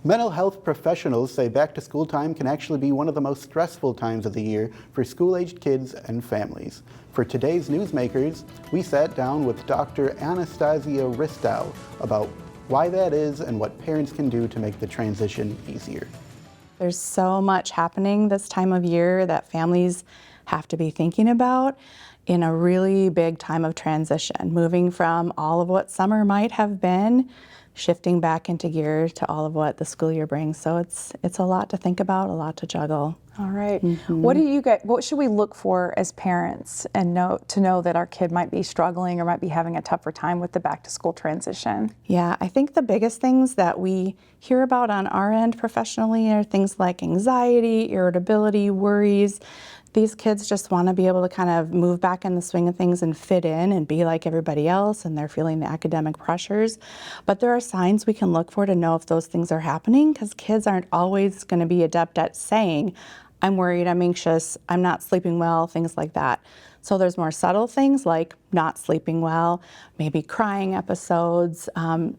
Mental health professionals say back-to-school time can actually be one of the most stressful times of the year for school-aged kids and families. For today's Newsmakers, we sat down with Dr. Anastasia Ristau about why that is and what parents can do to make the transition easier. There's so much happening this time of year that families have to be thinking about in a really big time of transition, moving from all of what summer might have been, shifting back into gear to all of what the school year brings. So it's a lot to think about, a lot to juggle. All right. Mm-hmm. What should we look for as parents and to know that our kid might be struggling or might be having a tougher time with the back to school transition? Yeah, I think the biggest things that we hear about on our end professionally are things like anxiety, irritability, worries. These kids just want to be able to kind of move back in the swing of things and fit in and be like everybody else, and they're feeling the academic pressures. But there are signs we can look for to know if those things are happening, because kids aren't always going to be adept at saying, I'm worried, I'm anxious, I'm not sleeping well, things like that. So there's more subtle things like not sleeping well, maybe crying episodes,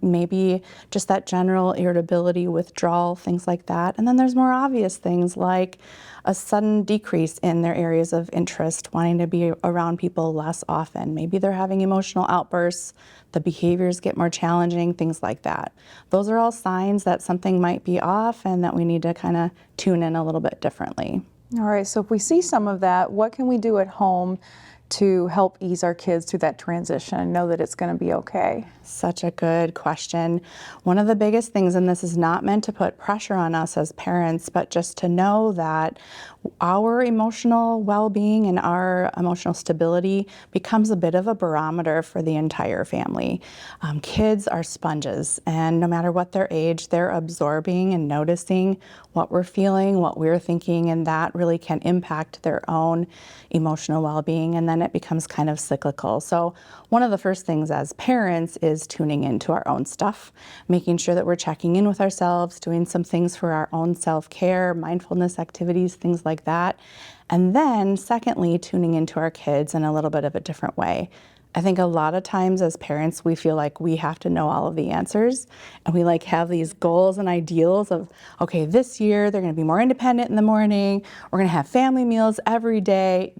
maybe just that general irritability, withdrawal, things like that. And then there's more obvious things like a sudden decrease in their areas of interest, wanting to be around people less often. Maybe they're having emotional outbursts, the behaviors get more challenging, things like that. Those are all signs that something might be off and that we need to kind of tune in a little bit differently. All right, so if we see some of that, what can we do at home to help ease our kids through that transition and know that it's going to be okay? Such a good question. One of the biggest things, and this is not meant to put pressure on us as parents, but just to know that our emotional well-being and our emotional stability becomes a bit of a barometer for the entire family. Kids are sponges, and no matter what their age, they're absorbing and noticing what we're feeling, what we're thinking, and that really can impact their own emotional well-being, and then it becomes kind of cyclical. So one of the first things as parents is tuning into our own stuff, making sure that we're checking in with ourselves, doing some things for our own self-care, mindfulness activities, things like that. And then secondly, tuning into our kids in a little bit of a different way. I think a lot of times as parents, we feel like we have to know all of the answers, and we have these goals and ideals of, okay, this year they're going to be more independent in the morning, we're going to have family meals every day, ...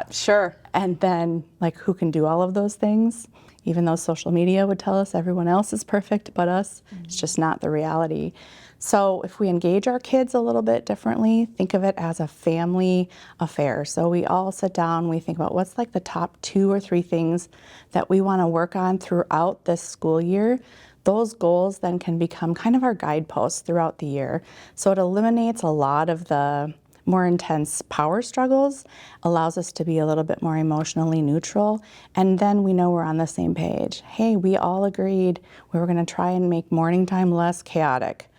Sure. And then who can do all of those things? Even though social media would tell us everyone else is perfect but us, It's just not the reality. So if we engage our kids a little bit differently, think of it as a family affair. So we all sit down, we think about what's the top 2 or 3 things that we want to work on throughout this school year. Those goals then can become kind of our guideposts throughout the year. So it eliminates a lot of the more intense power struggles, allows us to be a little bit more emotionally neutral, and then we know we're on the same page. Hey, we all agreed we were going to try and make morning time less chaotic.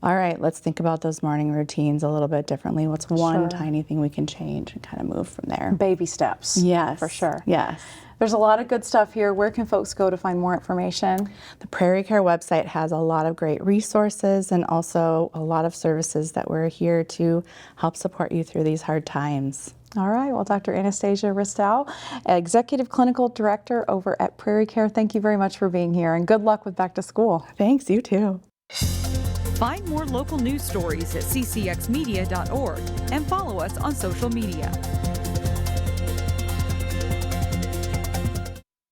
All right, let's think about those morning routines a little bit differently. What's one tiny thing we can change and kind of move from there? Baby steps. Yes. For sure. Yes. There's a lot of good stuff here. Where can folks go to find more information? The PrairieCare website has a lot of great resources and also a lot of services that we're here to help support you through these hard times. All right. Well, Dr. Anastasia Ristau, Executive Clinical Director over at PrairieCare, thank you very much for being here, and good luck with back to school. Thanks, you too. Find more local news stories at ccxmedia.org and follow us on social media.